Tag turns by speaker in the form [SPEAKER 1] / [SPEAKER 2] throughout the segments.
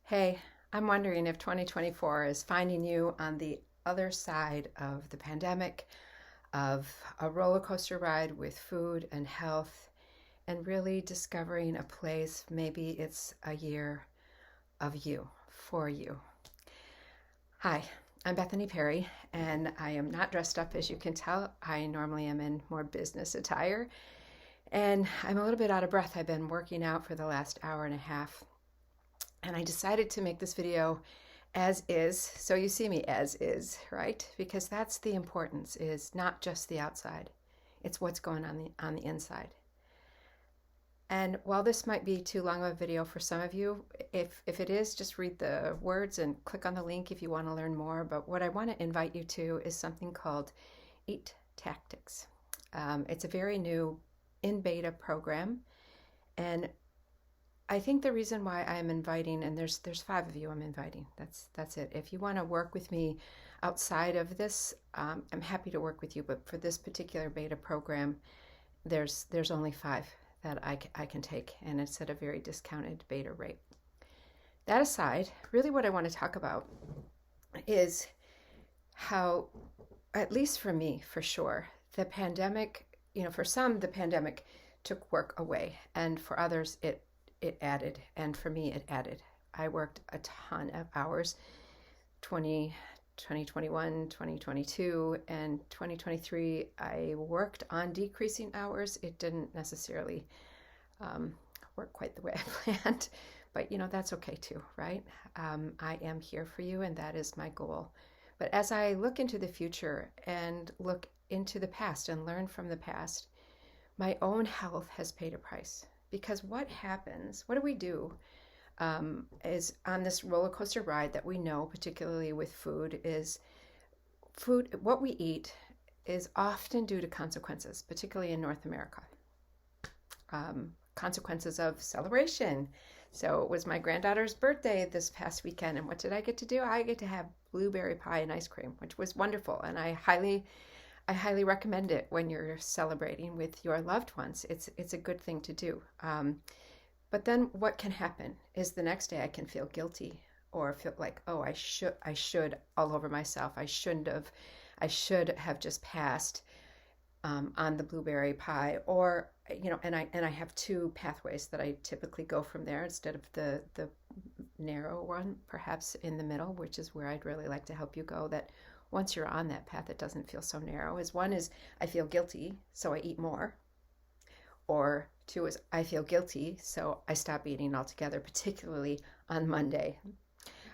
[SPEAKER 1] Hey, I'm wondering if 2024 is finding you on the other side of the pandemic, of a roller coaster ride with food and health, and really discovering a place. Maybe it's a year of you, for you. Hi, I'm Bethany Perry, and I am not dressed up as you can tell. I normally am in more business attire, and I'm a little bit out of breath. I've been working out for the last hour and a half, and I decided to make this video as is, so you see me as is, right? Because that's the importance, is not just the outside, it's what's going on the inside. And while this might be too long of a video for some of you, if it is, just read the words and click on the link if you want to learn more. But what I want to invite you to is something called Eat Tactics. It's a very new in beta program, and I think the reason why I'm inviting, and there's 5 of you I'm inviting. That's it. If you want to work with me outside of this, I'm happy to work with you. But for this particular beta program, there's only 5 that I can take, and it's at a very discounted beta rate. That aside, really what I want to talk about is how, at least for me, for sure, the pandemic, for some, the pandemic took work away, and for others, it added, and for me, it added. I worked a ton of hours, 2021, 2022, and 2023. I worked on decreasing hours. It didn't necessarily work quite the way I planned, but that's okay too, right? I am here for you, and that is my goal. But as I look into the future and look into the past and learn from the past, my own health has paid a price. Because what happens, what do we do, is on this roller coaster ride that we know, particularly with food, what we eat is often due to consequences, particularly in North America. Consequences of celebration. So it was my granddaughter's birthday this past weekend, and what did I get to do? I get to have blueberry pie and ice cream, which was wonderful, and I highly recommend it when you're celebrating with your loved ones. It's a good thing to do. But then what can happen is the next day I can feel guilty or feel like, oh, I should all over myself. I should have just passed on the blueberry pie, or and I have 2 pathways that I typically go from there instead of the narrow one, perhaps in the middle, which is where I'd really like to help you go. That once you're on that path, it doesn't feel so narrow. One is I feel guilty, so I eat more. Or 2 is I feel guilty, so I stop eating altogether, particularly on Monday.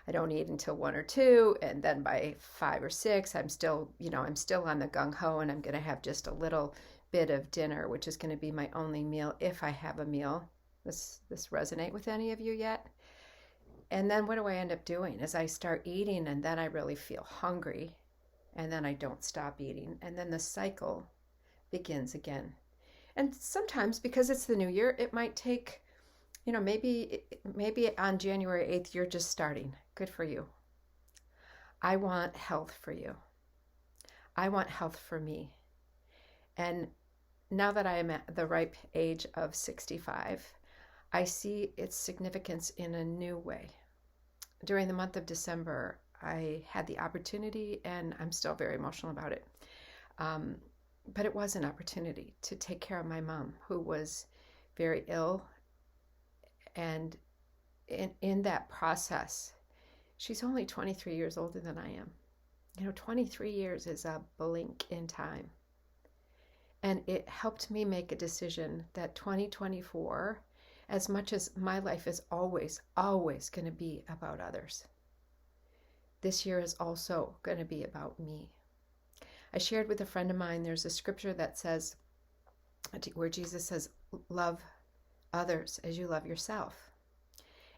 [SPEAKER 1] I don't eat until 1 or 2, and then by 5 or 6, I'm still on the gung-ho, and I'm going to have just a little bit of dinner, which is going to be my only meal if I have a meal. This resonate with any of you yet? And then what do I end up doing is I start eating, and then I really feel hungry, and then I don't stop eating, and then the cycle begins again. And sometimes, because it's the new year, it might take, maybe on January 8th, you're just starting. Good for you. I want health for you. I want health for me. And now that I am at the ripe age of 65, I see its significance in a new way. During the month of December, I had the opportunity, and I'm still very emotional about it, but it was an opportunity to take care of my mom, who was very ill. And in that process, she's only 23 years older than I am. 23 years is a blink in time. And it helped me make a decision that 2024, as much as my life is always going to be about others, this year is also going to be about me. I shared with a friend of mine, there's a scripture that says, where Jesus says, love others as you love yourself.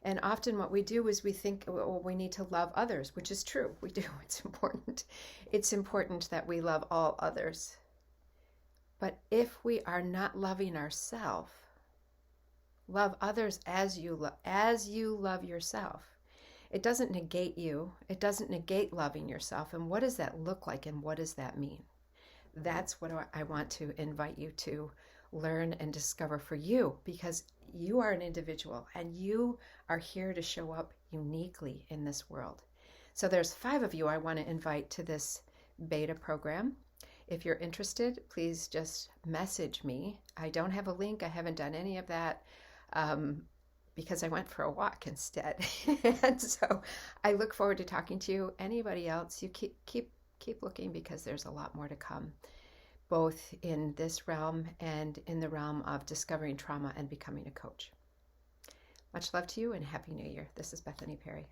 [SPEAKER 1] And often what we do is we think, well, we need to love others, which is true. We do. It's important. It's important that we love all others. But if we are not loving ourselves, love others as you love yourself. It doesn't negate you. It doesn't negate loving yourself. And what does that look like, and what does that mean? That's what I want to invite you to learn and discover for you, because you are an individual and you are here to show up uniquely in this world. So there's 5 of you I want to invite to this beta program. If you're interested, please just message me. I don't have a link. I haven't done any of that because I went for a walk instead. And so I look forward to talking to you. Anybody else, you keep looking, because there's a lot more to come, both in this realm and in the realm of discovering trauma and becoming a coach. Much love to you and Happy New Year. This is Bethany Perry.